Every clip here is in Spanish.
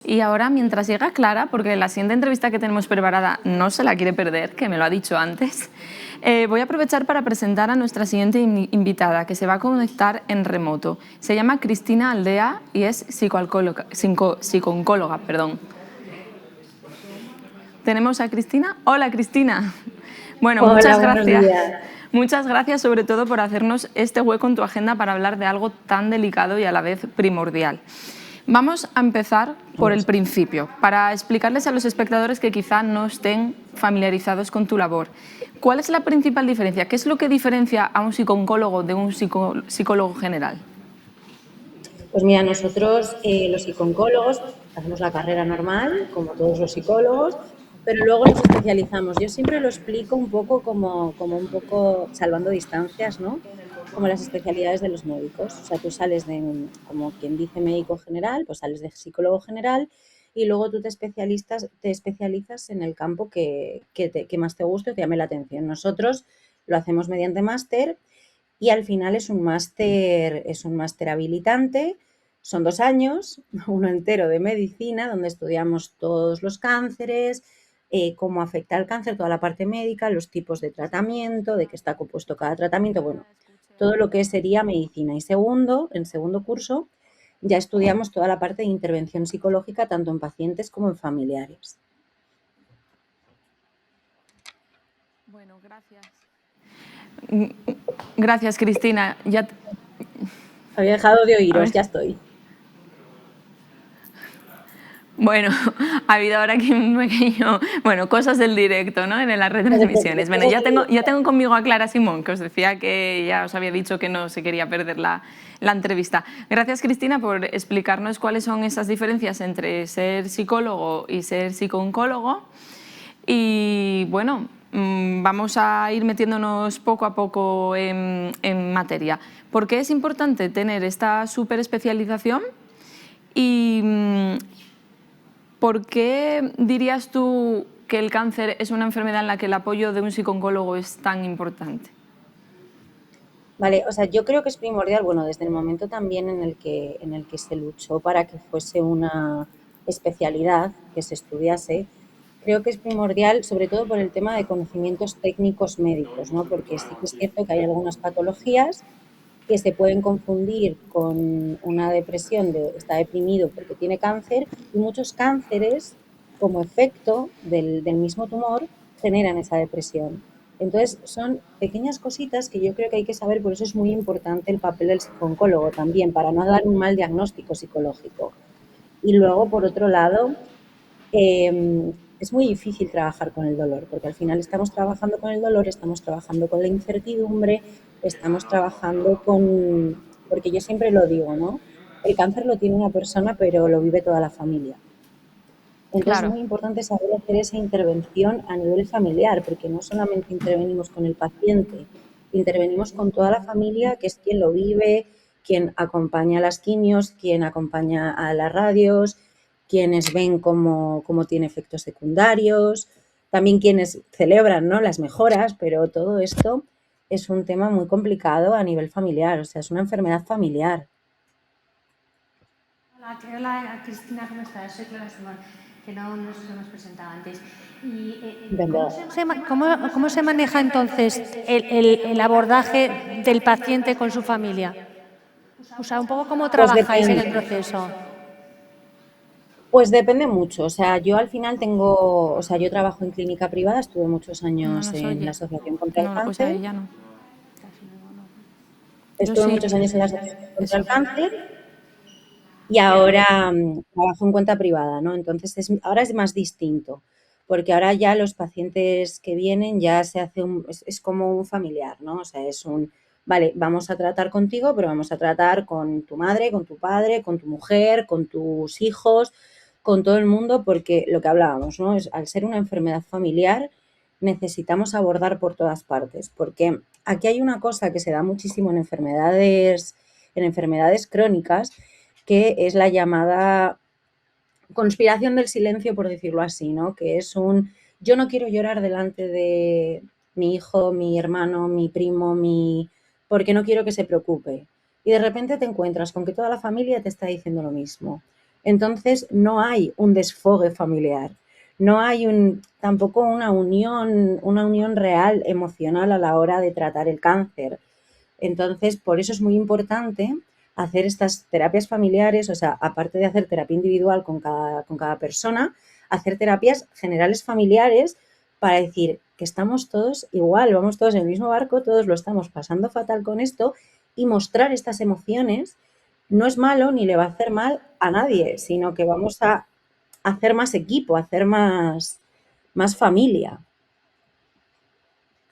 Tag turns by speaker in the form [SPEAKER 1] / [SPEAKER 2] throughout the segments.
[SPEAKER 1] Y ahora, mientras llega Clara, porque la siguiente entrevista que tenemos preparada no se la quiere perder, que me lo ha dicho antes, voy a aprovechar para presentar a nuestra siguiente invitada, que se va a conectar en remoto. Se llama Cristina Aldea y es psicooncóloga. ¿Tenemos a Cristina? Hola, Cristina. Bueno,
[SPEAKER 2] Hola,
[SPEAKER 1] muchas
[SPEAKER 2] buenos
[SPEAKER 1] gracias.
[SPEAKER 2] días.
[SPEAKER 1] Muchas gracias sobre todo por hacernos este hueco en tu agenda para hablar de algo tan delicado y a la vez primordial. Vamos a empezar por el principio, para explicarles a los espectadores que quizá no estén familiarizados con tu labor. ¿Cuál es la principal diferencia? ¿Qué es lo que diferencia a un psicooncólogo de un psicólogo general?
[SPEAKER 2] Pues mira, nosotros los psicooncólogos hacemos la carrera normal, como todos los psicólogos, pero luego nos especializamos. Yo siempre lo explico un poco como un poco salvando distancias, ¿no? Como las especialidades de los médicos. O sea, tú sales de, como quien dice médico general, pues sales de psicólogo general y luego tú te especializas en el campo que más te guste o te llame la atención. Nosotros lo hacemos mediante máster y al final es un máster habilitante. Son 2 años, uno entero de medicina, donde estudiamos todos los cánceres, cómo afecta el cáncer, toda la parte médica, los tipos de tratamiento, de qué está compuesto cada tratamiento, bueno, todo lo que sería medicina. Y en segundo curso, ya estudiamos toda la parte de intervención psicológica, tanto en pacientes como en familiares.
[SPEAKER 1] Bueno, gracias. Gracias, Cristina.
[SPEAKER 2] Había dejado de oíros, ya estoy.
[SPEAKER 1] Bueno, ha habido ahora aquí un pequeño, cosas del directo, ¿no? En las retransmisiones. Bueno, ya tengo conmigo a Clara Simón, que os decía que ya os había dicho que no se quería perder la entrevista. Gracias, Cristina, por explicarnos cuáles son esas diferencias entre ser psicólogo y ser psicooncólogo. Y bueno, vamos a ir metiéndonos poco a poco en materia. ¿Por qué es importante tener esta superespecialización? Y ¿por qué dirías tú que el cáncer es una enfermedad en la que el apoyo de un psicooncólogo es tan importante?
[SPEAKER 2] Vale, o sea, yo creo que es primordial, bueno, desde el momento también en el que se luchó para que fuese una especialidad que se estudiase, creo que es primordial, sobre todo por el tema de conocimientos técnicos médicos, ¿no? Porque sí que es cierto que hay algunas patologías que se pueden confundir con una depresión de está deprimido porque tiene cáncer y muchos cánceres, como efecto del mismo tumor, generan esa depresión. Entonces, son pequeñas cositas que yo creo que hay que saber, por eso es muy importante el papel del psicooncólogo también, para no dar un mal diagnóstico psicológico. Y luego, por otro lado, es muy difícil trabajar con el dolor, porque al final estamos trabajando con el dolor, estamos trabajando con la incertidumbre, estamos trabajando con, porque yo siempre lo digo, ¿no? El cáncer lo tiene una persona, pero lo vive toda la familia. Entonces es
[SPEAKER 1] Claro.
[SPEAKER 2] muy importante saber hacer esa intervención a nivel familiar, porque no solamente intervenimos con el paciente, intervenimos con toda la familia, que es quien lo vive, quien acompaña a las quimios, quien acompaña a las radios, quienes ven cómo tiene efectos secundarios, también quienes celebran, ¿no?, las mejoras, pero todo esto es un tema muy complicado a nivel familiar, o sea, es una enfermedad familiar.
[SPEAKER 3] Hola Cristina, ¿cómo estás? Soy Clara Simón, que no nos hemos presentado antes. Y, ¿cómo se maneja entonces el abordaje del paciente con su familia? O sea, un poco cómo
[SPEAKER 2] Pues
[SPEAKER 3] trabajáis en el
[SPEAKER 2] depende.
[SPEAKER 3] proceso.
[SPEAKER 2] Pues depende mucho, o sea, yo al final tengo, o sea, yo trabajo en clínica privada, estuve muchos
[SPEAKER 1] No
[SPEAKER 2] años
[SPEAKER 1] nos
[SPEAKER 2] en la
[SPEAKER 1] oye.
[SPEAKER 2] Asociación contra el
[SPEAKER 1] No, o sea,
[SPEAKER 2] Cáncer,
[SPEAKER 1] ella no. Yo
[SPEAKER 2] estuve
[SPEAKER 1] sí.
[SPEAKER 2] muchos años en la Asociación contra
[SPEAKER 1] Eso.
[SPEAKER 2] el Cáncer y ahora trabajo en cuenta privada, ¿no? Entonces, ahora es más distinto, porque ahora ya los pacientes que vienen ya se hace es como un familiar, ¿no? O sea, vale, vamos a tratar contigo, pero vamos a tratar con tu madre, con tu padre, con tu mujer, con tus hijos, con todo el mundo, porque lo que hablábamos, ¿no? Es, al ser una enfermedad familiar, necesitamos abordar por todas partes, porque aquí hay una cosa que se da muchísimo en enfermedades crónicas, que es la llamada conspiración del silencio, por decirlo así, ¿no? Que es yo no quiero llorar delante de mi hijo, mi hermano, mi primo, porque no quiero que se preocupe. Y de repente te encuentras con que toda la familia te está diciendo lo mismo. Entonces no hay un desfogue familiar, no hay tampoco una unión real emocional a la hora de tratar el cáncer. Entonces, por eso es muy importante hacer estas terapias familiares, o sea, aparte de hacer terapia individual con cada persona, hacer terapias generales familiares para decir que estamos todos igual, vamos todos en el mismo barco, todos lo estamos pasando fatal con esto, y mostrar estas emociones no es malo ni le va a hacer mal a nadie, sino que vamos a hacer más equipo, a hacer más familia.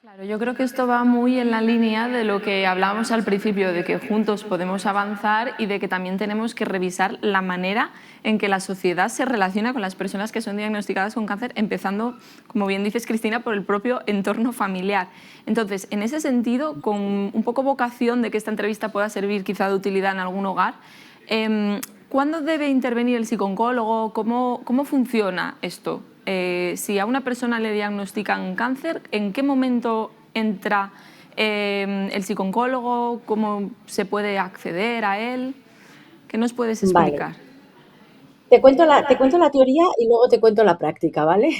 [SPEAKER 1] Claro, yo creo que esto va muy en la línea de lo que hablábamos al principio, de que juntos podemos avanzar y de que también tenemos que revisar la manera en que la sociedad se relaciona con las personas que son diagnosticadas con cáncer, empezando, como bien dices, Cristina, por el propio entorno familiar. Entonces, en ese sentido, con un poco vocación de que esta entrevista pueda servir quizá de utilidad en algún hogar, ¿cuándo debe intervenir el psicooncólogo? ¿Cómo funciona esto? Si a una persona le diagnostican cáncer, ¿en qué momento entra el psicooncólogo? ¿Cómo se puede acceder a él? ¿Qué nos puedes explicar?
[SPEAKER 2] Vale. Te cuento la teoría y luego te cuento la práctica, ¿vale?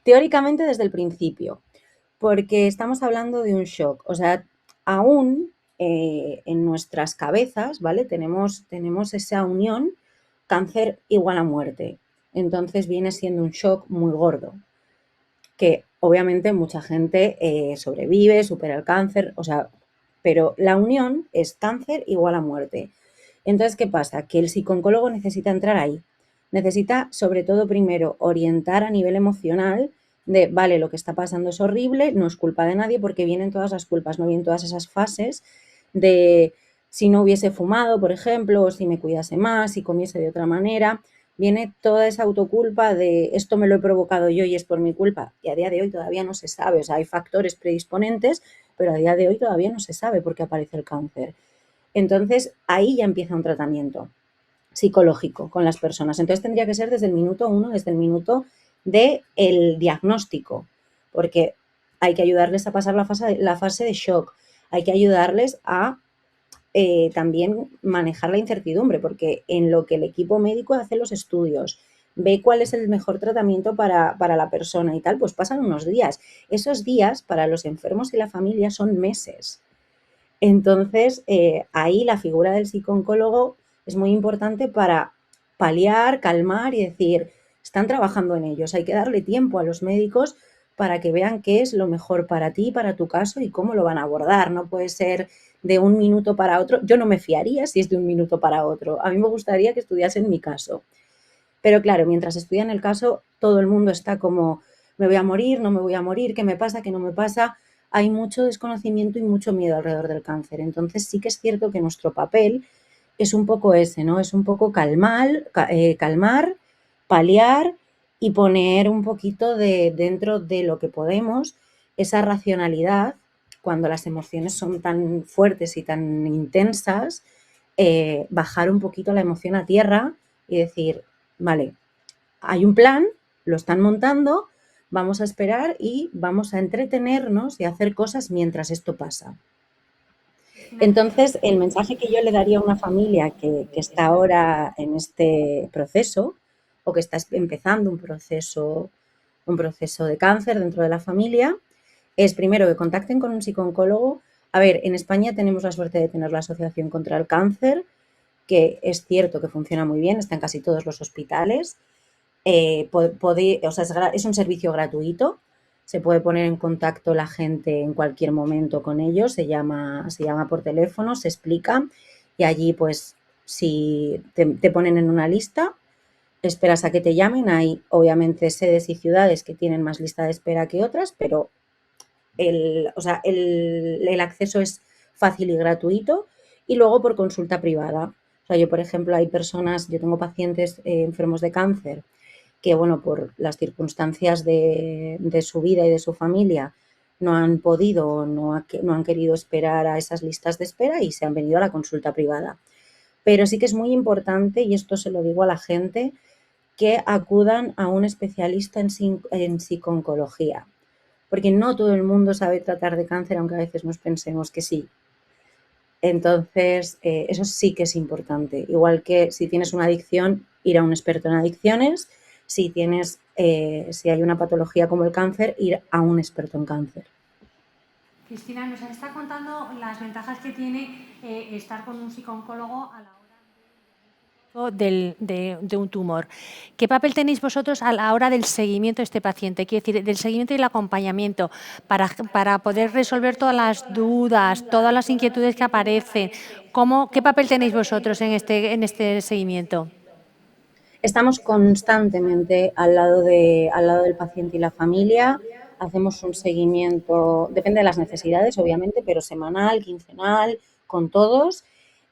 [SPEAKER 2] Teóricamente desde el principio, porque estamos hablando de un shock. O sea, aún en nuestras cabezas, ¿vale? Tenemos esa unión cáncer igual a muerte. Entonces viene siendo un shock muy gordo, que obviamente mucha gente sobrevive, supera el cáncer, o sea, pero la unión es cáncer igual a muerte. Entonces, ¿qué pasa? Que el psicooncólogo necesita entrar ahí. Necesita, sobre todo, primero, orientar a nivel emocional de, vale, lo que está pasando es horrible, no es culpa de nadie porque vienen todas las culpas, no vienen todas esas fases de si no hubiese fumado, por ejemplo, o si me cuidase más, si comiese de otra manera. Viene toda esa autoculpa de esto me lo he provocado yo y es por mi culpa. Y a día de hoy todavía no se sabe. O sea, hay factores predisponentes, pero a día de hoy todavía no se sabe por qué aparece el cáncer. Entonces, ahí ya empieza un tratamiento psicológico con las personas. Entonces, tendría que ser desde el minuto 1, desde el minuto del diagnóstico, porque hay que ayudarles a pasar la fase de shock, hay que ayudarles a también manejar la incertidumbre, porque en lo que el equipo médico hace los estudios, ve cuál es el mejor tratamiento para la persona y tal, pues pasan unos días. Esos días para los enfermos y la familia son meses. Entonces, ahí la figura del psicooncólogo es muy importante para paliar, calmar y decir, están trabajando en ellos, hay que darle tiempo a los médicos para que vean qué es lo mejor para ti, para tu caso y cómo lo van a abordar. No puede ser de un minuto para otro. Yo no me fiaría si es de un minuto para otro. A mí me gustaría que estudiasen mi caso. Pero claro, mientras estudian el caso, todo el mundo está como, me voy a morir, no me voy a morir, ¿qué me pasa, qué no me pasa? Hay mucho desconocimiento y mucho miedo alrededor del cáncer. Entonces sí que es cierto que nuestro papel es un poco ese, ¿no? Es un poco calmar, paliar y poner un poquito de dentro de lo que podemos esa racionalidad cuando las emociones son tan fuertes y tan intensas, bajar un poquito la emoción a tierra y decir, vale, hay un plan, lo están montando, vamos a esperar y vamos a entretenernos y a hacer cosas mientras esto pasa. Entonces, el mensaje que yo le daría a una familia que está ahora en este proceso o que está empezando un proceso de cáncer dentro de la familia es primero que contacten con un psicooncólogo. A ver, en España tenemos la suerte de tener la Asociación contra el Cáncer, que es cierto que funciona muy bien, está en casi todos los hospitales. Es un servicio gratuito, se puede poner en contacto la gente en cualquier momento con ellos, se llama por teléfono, se explica y allí pues si te ponen en una lista, esperas a que te llamen. Hay obviamente sedes y ciudades que tienen más lista de espera que otras, pero el acceso es fácil y gratuito y luego por consulta privada. O sea, yo, por ejemplo, yo tengo pacientes enfermos de cáncer que, bueno, por las circunstancias de su vida y de su familia no han podido, no han querido esperar a esas listas de espera y se han venido a la consulta privada. Pero sí que es muy importante, y esto se lo digo a la gente, que acudan a un especialista en psicooncología, porque no todo el mundo sabe tratar de cáncer, aunque a veces nos pensemos que sí. Entonces, eso sí que es importante. Igual que si tienes una adicción, ir a un experto en adicciones. Si hay una patología como el cáncer, ir a un experto en cáncer.
[SPEAKER 3] Cristina, nos está contando las ventajas que tiene estar con un psicooncólogo a la hora de un tumor. ¿Qué papel tenéis vosotros a la hora del seguimiento de este paciente? Quiero decir, del seguimiento y el acompañamiento para poder resolver todas las dudas, todas las inquietudes que aparecen. ¿Qué papel tenéis vosotros en este seguimiento?
[SPEAKER 2] Estamos constantemente al lado del paciente y la familia. Hacemos un seguimiento, depende de las necesidades, obviamente, pero semanal, quincenal, con todos.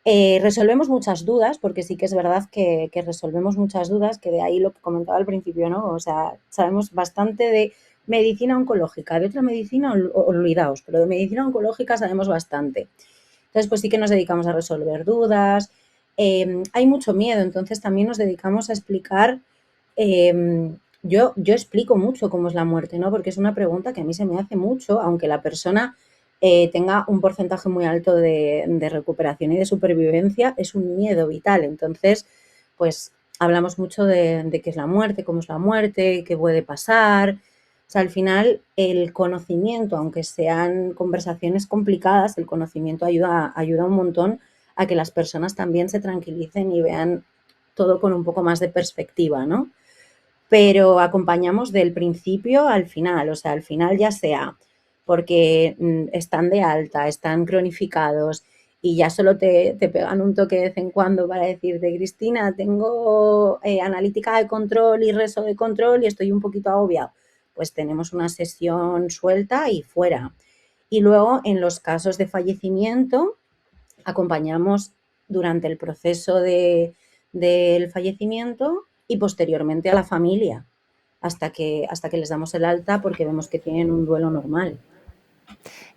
[SPEAKER 2] Resolvemos muchas dudas, porque sí que es verdad que resolvemos muchas dudas, que de ahí lo que comentaba al principio, ¿no? O sea, sabemos bastante de medicina oncológica, de otra medicina olvidaos, pero de medicina oncológica sabemos bastante. Entonces, pues sí que nos dedicamos a resolver dudas. Hay mucho miedo, entonces también nos dedicamos a explicar. Yo explico mucho cómo es la muerte, ¿no? Porque es una pregunta que a mí se me hace mucho, aunque la persona tenga un porcentaje muy alto de recuperación y de supervivencia, es un miedo vital. Entonces, pues hablamos mucho de qué es la muerte, cómo es la muerte, qué puede pasar. O sea, al final el conocimiento, aunque sean conversaciones complicadas, el conocimiento ayuda un montón a que las personas también se tranquilicen y vean todo con un poco más de perspectiva, ¿no? Pero acompañamos del principio al final, o sea, al final ya sea porque están de alta, están cronificados y ya solo te pegan un toque de vez en cuando para decirte, Cristina, tengo analítica de control y reso de control y estoy un poquito agobiado. Pues tenemos una sesión suelta y fuera. Y luego, en los casos de fallecimiento, acompañamos durante el proceso del fallecimiento y posteriormente a la familia, hasta que les damos el alta porque vemos que tienen un duelo normal.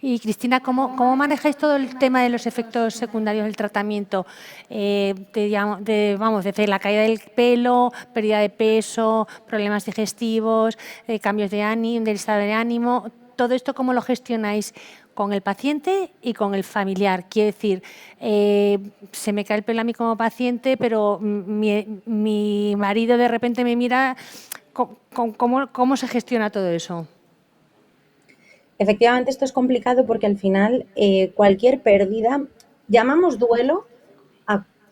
[SPEAKER 3] Y Cristina, ¿cómo manejáis todo el tema de los efectos secundarios del tratamiento? Desde la caída del pelo, pérdida de peso, problemas digestivos, cambios del estado de ánimo. ¿Todo esto cómo lo gestionáis con el paciente y con el familiar? Quiero decir, se me cae el pelo a mí como paciente, pero mi marido de repente me mira. ¿Cómo se gestiona todo eso?
[SPEAKER 2] Efectivamente, esto es complicado porque al final cualquier pérdida, llamamos duelo,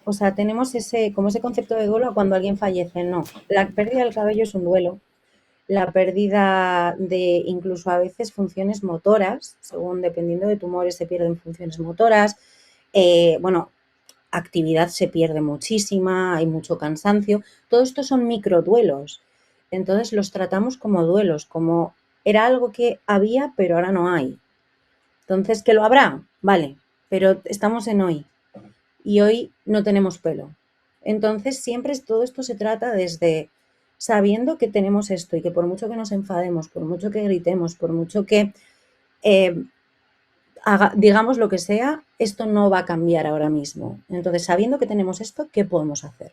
[SPEAKER 2] o sea, tenemos como ese concepto de duelo a cuando alguien fallece. No, la pérdida del cabello es un duelo. La pérdida de incluso a veces funciones motoras, según dependiendo de tumores se pierden funciones motoras. Actividad se pierde muchísima, hay mucho cansancio. Todo esto son microduelos. Entonces los tratamos como duelos, como era algo que había, pero ahora no hay. Entonces, ¿que lo habrá? Vale, pero estamos en hoy y hoy no tenemos pelo. Entonces, siempre todo esto se trata desde sabiendo que tenemos esto y que por mucho que nos enfademos, por mucho que gritemos, por mucho que digamos lo que sea, esto no va a cambiar ahora mismo. Entonces, sabiendo que tenemos esto, ¿qué podemos hacer?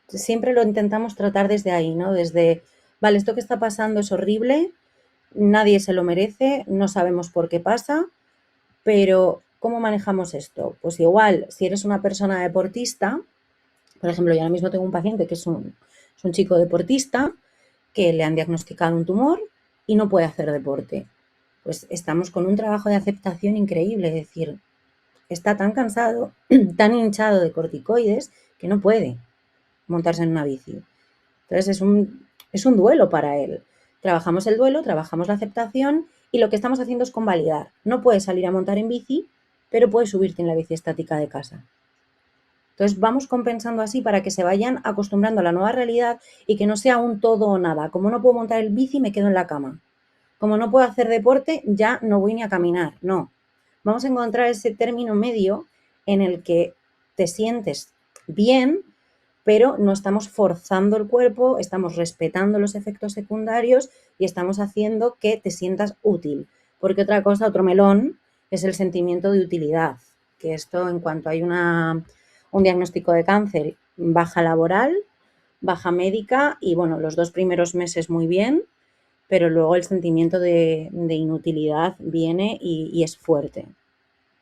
[SPEAKER 2] Siempre lo intentamos tratar desde ahí, ¿no? Desde, vale, esto que está pasando es horrible, nadie se lo merece, no sabemos por qué pasa, pero ¿cómo manejamos esto? Pues igual, si eres una persona deportista, por ejemplo, yo ahora mismo tengo un paciente que es un chico deportista que le han diagnosticado un tumor y no puede hacer deporte. Pues estamos con un trabajo de aceptación increíble, es decir, está tan cansado, tan hinchado de corticoides que no puede montarse en una bici. Entonces es un duelo para él. Trabajamos el duelo, trabajamos la aceptación y lo que estamos haciendo es convalidar. No puedes salir a montar en bici, pero puedes subirte en la bici estática de casa. Entonces vamos compensando así para que se vayan acostumbrando a la nueva realidad y que no sea un todo o nada. Como no puedo montar el bici, me quedo en la cama. Como no puedo hacer deporte, ya no voy ni a caminar. No. Vamos a encontrar ese término medio en el que te sientes bien, pero no estamos forzando el cuerpo, estamos respetando los efectos secundarios y estamos haciendo que te sientas útil. Porque otra cosa, otro melón, es el sentimiento de utilidad. Que esto, en cuanto hay un diagnóstico de cáncer, baja laboral, baja médica y, bueno, los 2 primeros meses muy bien, pero luego el sentimiento de inutilidad viene y es fuerte.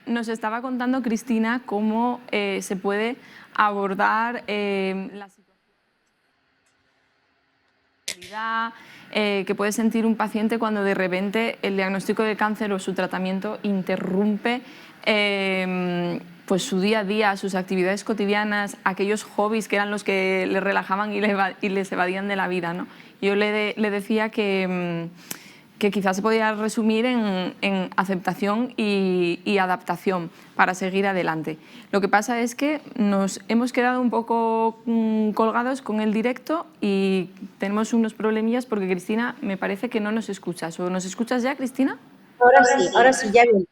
[SPEAKER 1] Nos estaba contando Cristina cómo se puede abordar la situación que puede sentir un paciente cuando de repente el diagnóstico de cáncer o su tratamiento interrumpe pues su día a día, sus actividades cotidianas, aquellos hobbies que eran los que le relajaban y les evadían de la vida, ¿no? Yo le decía que quizás se podría resumir en aceptación y adaptación para seguir adelante. Lo que pasa es que nos hemos quedado un poco colgados con el directo y tenemos unos problemillas porque Cristina me parece que no nos escuchas. ¿O nos escuchas ya, Cristina?
[SPEAKER 2] Ahora sí, ya bien.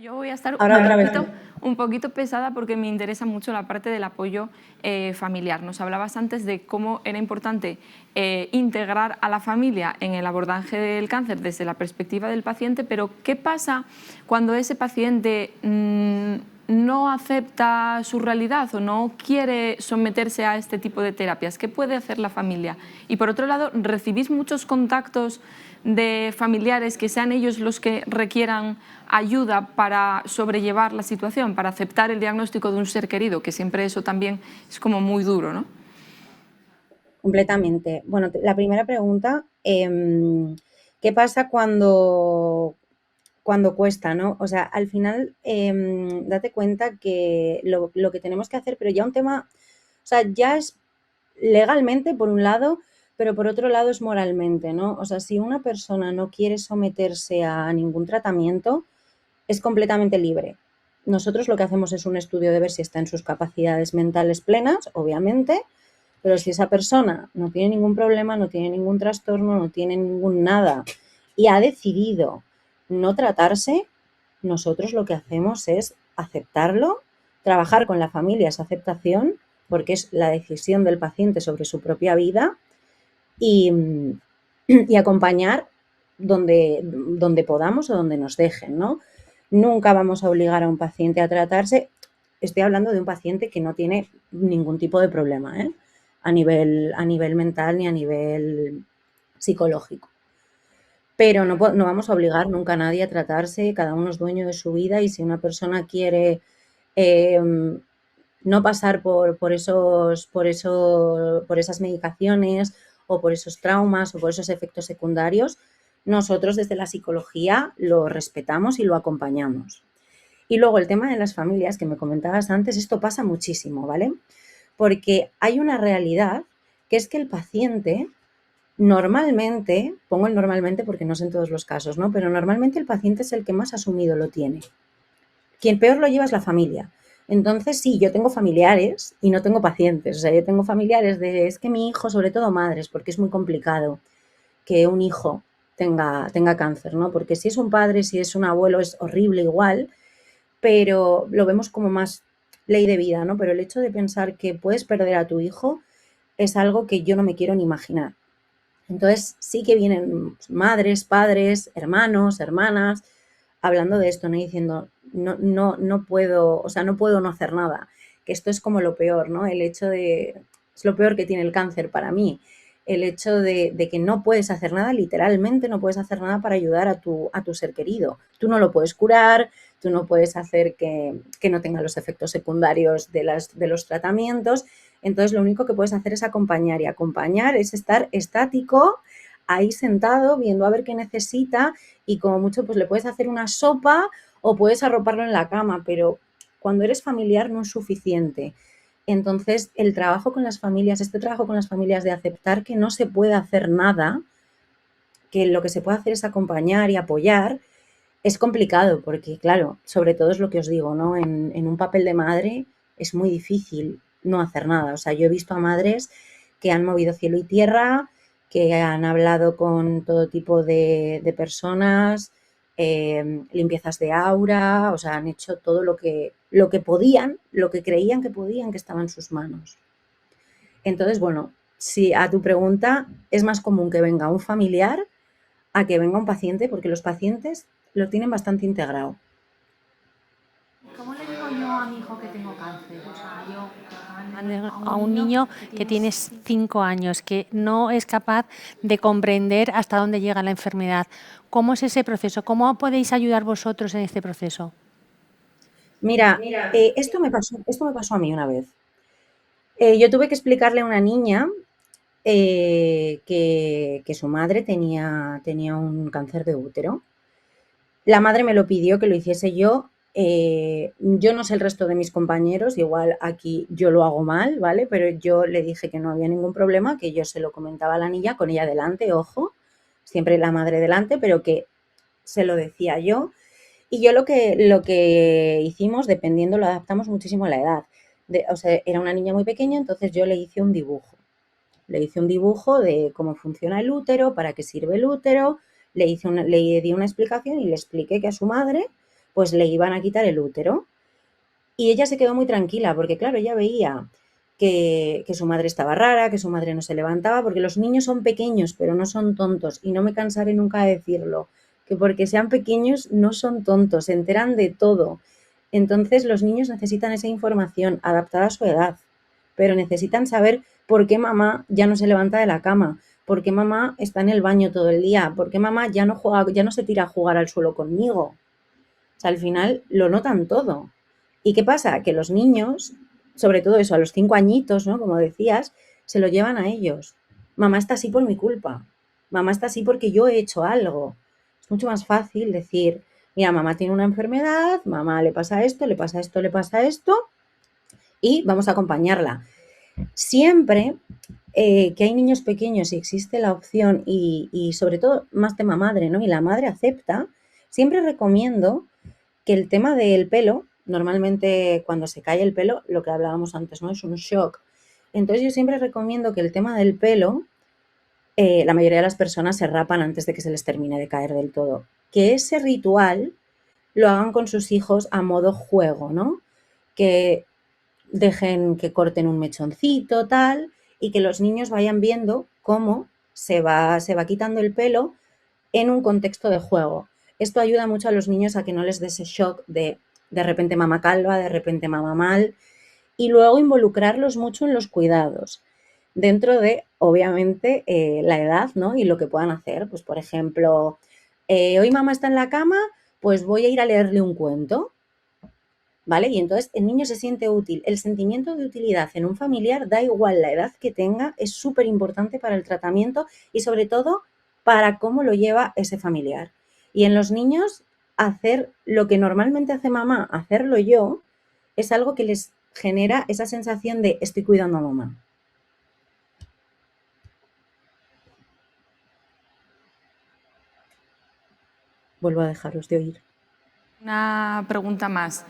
[SPEAKER 1] Yo voy a estar
[SPEAKER 2] Ahora
[SPEAKER 1] un poquito pesada porque me interesa mucho la parte del apoyo familiar. Nos hablabas antes de cómo era importante integrar a la familia en el abordaje del cáncer desde la perspectiva del paciente, pero ¿qué pasa cuando ese paciente no acepta su realidad o no quiere someterse a este tipo de terapias? ¿Qué puede hacer la familia? Y por otro lado, ¿recibís muchos contactos de familiares que sean ellos los que requieran ayuda para sobrellevar la situación, para aceptar el diagnóstico de un ser querido, que siempre eso también es como muy duro, ¿no?
[SPEAKER 2] Completamente. Bueno, la primera pregunta, ¿qué pasa cuando cuesta, ¿no? O sea, al final, date cuenta que lo que tenemos que hacer, pero ya un tema, o sea, ya es legalmente por un lado, pero por otro lado es moralmente, ¿no? O sea, si una persona no quiere someterse a ningún tratamiento, es completamente libre. Nosotros lo que hacemos es un estudio de ver si está en sus capacidades mentales plenas, obviamente, pero si esa persona no tiene ningún problema, no tiene ningún trastorno, no tiene ningún nada y ha decidido no tratarse, nosotros lo que hacemos es aceptarlo, trabajar con la familia esa aceptación, porque es la decisión del paciente sobre su propia vida y acompañar donde podamos o donde nos dejen, ¿no? Nunca vamos a obligar a un paciente a tratarse. Estoy hablando de un paciente que no tiene ningún tipo de problema, ¿eh? A nivel mental ni a nivel psicológico. Pero no vamos a obligar nunca a nadie a tratarse, cada uno es dueño de su vida y si una persona quiere no pasar por esas medicaciones o por esos traumas o por esos efectos secundarios, nosotros desde la psicología lo respetamos y lo acompañamos. Y luego el tema de las familias que me comentabas antes, esto pasa muchísimo, ¿vale? Porque hay una realidad que es que el paciente normalmente, pongo el normalmente porque no es en todos los casos, ¿no? Pero normalmente el paciente es el que más asumido lo tiene. Quien peor lo lleva es la familia. Entonces, sí, yo tengo familiares y no tengo pacientes. O sea, yo tengo familiares es que mi hijo, sobre todo madres, porque es muy complicado que un hijo tenga cáncer, ¿no? Porque si es un padre, si es un abuelo, es horrible igual, pero lo vemos como más ley de vida, ¿no? Pero el hecho de pensar que puedes perder a tu hijo es algo que yo no me quiero ni imaginar. Entonces, sí que vienen madres, padres, hermanos, hermanas, hablando de esto, ¿no? Diciendo, no puedo, o sea, no puedo no hacer nada. Que esto es como lo peor, ¿no? El hecho de, es lo peor que tiene el cáncer para mí. El hecho de que no puedes hacer nada, literalmente no puedes hacer nada para ayudar a tu ser querido. Tú no lo puedes curar, tú no puedes hacer que no tenga los efectos secundarios de los tratamientos. Entonces, lo único que puedes hacer es acompañar y acompañar es estar estático, ahí sentado, viendo a ver qué necesita y como mucho pues le puedes hacer una sopa o puedes arroparlo en la cama, pero cuando eres familiar no es suficiente. Entonces, el trabajo con las familias, este trabajo con las familias de aceptar que no se puede hacer nada, que lo que se puede hacer es acompañar y apoyar, es complicado porque, claro, sobre todo es lo que os digo, ¿no? En un papel de madre es muy difícil no hacer nada. O sea, yo he visto a madres que han movido cielo y tierra, que han hablado con todo tipo de personas, limpiezas de aura, o sea, han hecho todo lo que podían, lo que creían que podían, que estaba en sus manos. Entonces, bueno, si a tu pregunta es más común que venga un familiar a que venga un paciente, porque los pacientes lo tienen bastante integrado.
[SPEAKER 3] ¿Cómo le digo yo a mi hijo que tengo cáncer? O sea, yo a un niño que tiene 5 años, que no es capaz de comprender hasta dónde llega la enfermedad. ¿Cómo es ese proceso? ¿Cómo podéis ayudar vosotros en este proceso?
[SPEAKER 2] Mira, esto me pasó a mí una vez. Yo tuve que explicarle a una niña que su madre tenía un cáncer de útero. La madre me lo pidió que lo hiciese yo. Yo no sé el resto de mis compañeros, igual aquí yo lo hago mal, ¿vale? Pero yo le dije que no había ningún problema, que yo se lo comentaba a la niña con ella delante, ojo, siempre la madre delante, pero que se lo decía yo. Y yo lo que hicimos, dependiendo, lo adaptamos muchísimo a la edad. O sea, era una niña muy pequeña, entonces yo le hice un dibujo. Le hice un dibujo de cómo funciona el útero, para qué sirve el útero, le di una explicación y le expliqué que a su madre pues le iban a quitar el útero. Y ella se quedó muy tranquila porque, claro, ella veía que su madre estaba rara, que su madre no se levantaba, porque los niños son pequeños, pero no son tontos. Y no me cansaré nunca de decirlo, que porque sean pequeños no son tontos, se enteran de todo. Entonces los niños necesitan esa información adaptada a su edad, pero necesitan saber por qué mamá ya no se levanta de la cama, por qué mamá está en el baño todo el día, por qué mamá ya no juega, ya no se tira a jugar al suelo conmigo. O sea, al final lo notan todo. ¿Y qué pasa? Que los niños, sobre todo eso, a los 5 añitos, ¿no? Como decías, se lo llevan a ellos. Mamá está así por mi culpa. Mamá está así porque yo he hecho algo. Es mucho más fácil decir, mira, mamá tiene una enfermedad, mamá le pasa esto, le pasa esto, le pasa esto, y vamos a acompañarla. Siempre que hay niños pequeños y existe la opción y sobre todo más tema madre, ¿no? Y la madre acepta, siempre recomiendo que el tema del pelo, normalmente cuando se cae el pelo, lo que hablábamos antes, ¿no? Es un shock. Entonces yo siempre recomiendo que el tema del pelo, la mayoría de las personas se rapan antes de que se les termine de caer del todo. Que ese ritual lo hagan con sus hijos a modo juego, ¿no? Que dejen que corten un mechoncito, tal, y que los niños vayan viendo cómo se va quitando el pelo en un contexto de juego. Esto ayuda mucho a los niños a que no les dé ese shock de repente mamá calva, de repente mamá mal, y luego involucrarlos mucho en los cuidados, dentro de, obviamente, la edad, ¿no? Y lo que puedan hacer. Pues, por ejemplo, hoy mamá está en la cama, pues voy a ir a leerle un cuento, ¿vale? Y entonces el niño se siente útil. El sentimiento de utilidad en un familiar, da igual la edad que tenga, es súper importante para el tratamiento y sobre todo para cómo lo lleva ese familiar. Y en los niños, hacer lo que normalmente hace mamá, hacerlo yo, es algo que les genera esa sensación de estoy cuidando a mamá. Vuelvo a dejaros de oír.
[SPEAKER 1] Una pregunta más.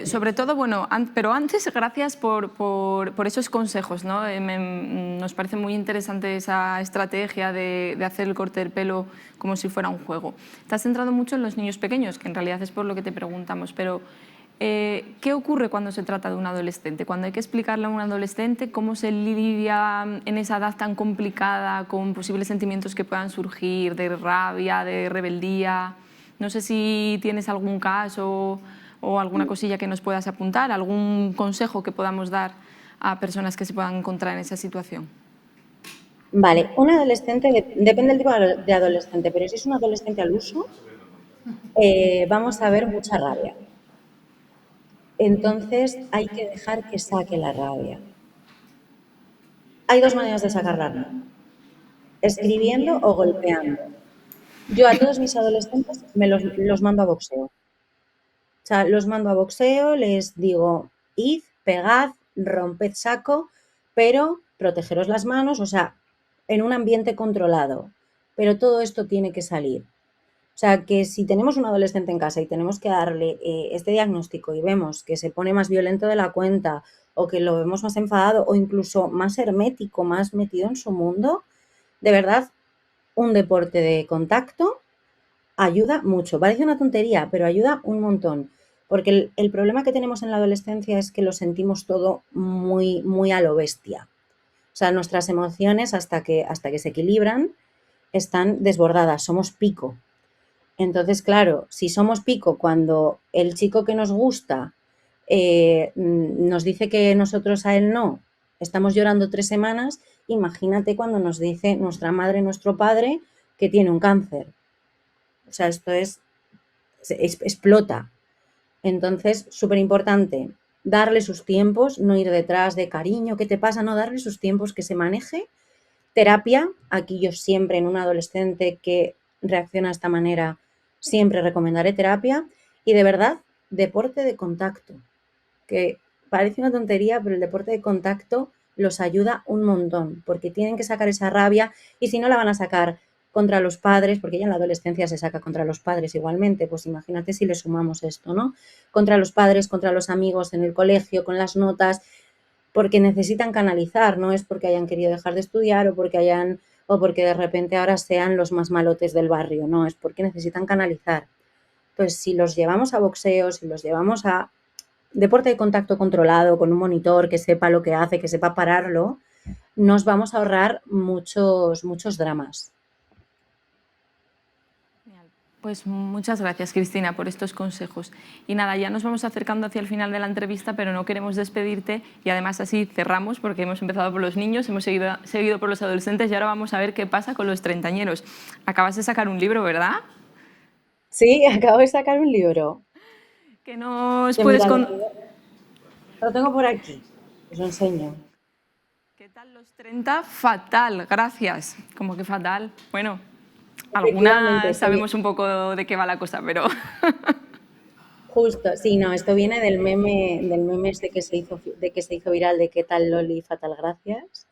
[SPEAKER 1] Sobre todo, bueno, pero antes, gracias por esos consejos, ¿no? Nos parece muy interesante esa estrategia de hacer el corte del pelo como si fuera un juego. Te has centrado mucho en los niños pequeños, que en realidad es por lo que te preguntamos, pero ¿qué ocurre cuando se trata de un adolescente? Cuando hay que explicarle a un adolescente cómo se lidia en esa edad tan complicada con posibles sentimientos que puedan surgir de rabia, de rebeldía. No sé si tienes algún caso o alguna cosilla que nos puedas apuntar, algún consejo que podamos dar a personas que se puedan encontrar en esa situación.
[SPEAKER 2] Vale, un adolescente, depende del tipo de adolescente, pero si es un adolescente al uso, vamos a ver mucha rabia. Entonces hay que dejar que saque la rabia. Hay dos maneras de sacar la rabia, escribiendo o golpeando. Yo a todos mis adolescentes los mando a boxeo. O sea, los mando a boxeo, les digo, id, pegad, romped saco, pero protegeros las manos, o sea, en un ambiente controlado. Pero todo esto tiene que salir. O sea, que si tenemos un adolescente en casa y tenemos que darle este diagnóstico y vemos que se pone más violento de la cuenta o que lo vemos más enfadado o incluso más hermético, más metido en su mundo, de verdad, un deporte de contacto ayuda mucho. Parece una tontería, pero ayuda un montón. Porque el problema que tenemos en la adolescencia es que lo sentimos todo muy, muy a lo bestia. O sea, nuestras emociones hasta que se equilibran están desbordadas, somos pico. Entonces, claro, si somos pico cuando el chico que nos gusta nos dice que nosotros a él no, estamos llorando 3 semanas, imagínate cuando nos dice nuestra madre, nuestro padre, que tiene un cáncer. O sea, esto explota. Entonces, súper importante, darle sus tiempos, no ir detrás de cariño, ¿qué te pasa? No, darle sus tiempos, que se maneje. Terapia, aquí yo siempre en un adolescente que reacciona de esta manera, siempre recomendaré terapia. Y de verdad, deporte de contacto, que parece una tontería, pero el deporte de contacto los ayuda un montón, porque tienen que sacar esa rabia y si no la van a sacar contra los padres, porque ya en la adolescencia se saca contra los padres igualmente, pues imagínate si le sumamos esto, ¿no? Contra los padres, contra los amigos en el colegio, con las notas, porque necesitan canalizar, no es porque hayan querido dejar de estudiar o porque de repente ahora sean los más malotes del barrio, no, es porque necesitan canalizar. Pues si los llevamos a boxeo, si los llevamos a deporte de contacto controlado, con un monitor que sepa lo que hace, que sepa pararlo, nos vamos a ahorrar muchos dramas.
[SPEAKER 1] Pues muchas gracias, Cristina, por estos consejos. Y nada, ya nos vamos acercando hacia el final de la entrevista, pero no queremos despedirte y además así cerramos porque hemos empezado por los niños, hemos seguido por los adolescentes y ahora vamos a ver qué pasa con los treintañeros. Acabas de sacar un libro, ¿verdad?
[SPEAKER 2] Sí, acabo de sacar un libro.
[SPEAKER 1] ¿Qué nos puedes contar?
[SPEAKER 2] Lo tengo por aquí, os lo enseño.
[SPEAKER 1] ¿Qué tal los 30? Fatal, gracias. ¿Cómo que fatal? Bueno, algunas sabemos un poco de qué va la cosa, pero...
[SPEAKER 2] Justo, sí, no, esto viene del meme este que se hizo viral de qué tal Loli, fatal, gracias.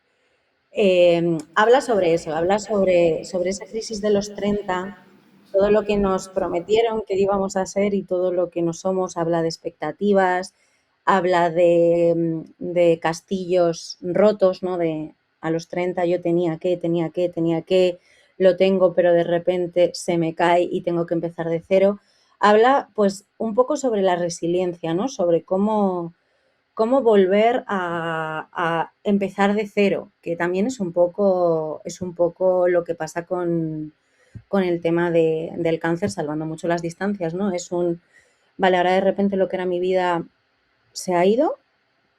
[SPEAKER 2] Habla sobre eso, habla sobre esa crisis de los 30, todo lo que nos prometieron que íbamos a ser y todo lo que no somos, habla de expectativas, habla de castillos rotos, ¿no? De a los 30 yo tenía que, lo tengo, pero de repente se me cae y tengo que empezar de cero. Habla pues un poco sobre la resiliencia, ¿no? Sobre cómo volver a empezar de cero, que también es un poco lo que pasa con el tema del cáncer, salvando mucho las distancias, ¿no? Vale, ahora de repente lo que era mi vida se ha ido,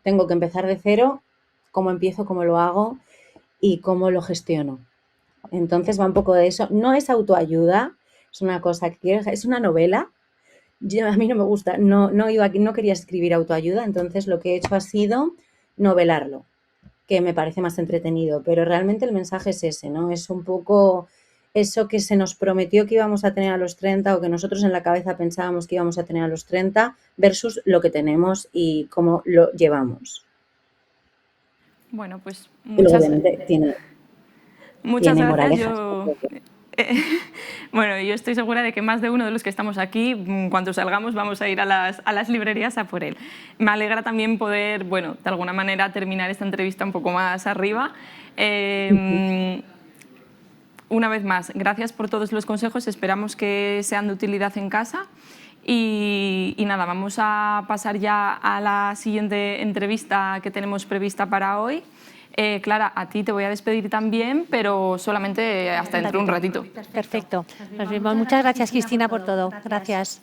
[SPEAKER 2] tengo que empezar de cero, cómo empiezo, cómo lo hago y cómo lo gestiono. Entonces va un poco de eso. No es autoayuda, es una cosa que es una novela. A mí no me gusta, no quería escribir autoayuda, entonces lo que he hecho ha sido novelarlo, que me parece más entretenido, pero realmente el mensaje es ese, ¿no? Es un poco eso que se nos prometió que íbamos a tener a los 30 o que nosotros en la cabeza pensábamos que íbamos a tener a los 30 versus lo que tenemos y cómo lo llevamos.
[SPEAKER 1] Bueno, pues
[SPEAKER 2] muchas
[SPEAKER 1] gracias. Bueno, yo estoy segura de que más de uno de los que estamos aquí, cuando salgamos, vamos a ir a las librerías a por él. Me alegra también poder, bueno, de alguna manera terminar esta entrevista un poco más arriba. Una vez más, gracias por todos los consejos, esperamos que sean de utilidad en casa. Y nada, vamos a pasar ya a la siguiente entrevista que tenemos prevista para hoy. Clara, a ti te voy a despedir también, pero solamente hasta dentro de un ratito.
[SPEAKER 3] Perfecto. Nos vemos. Muchas gracias, Cristina, por todo. Gracias.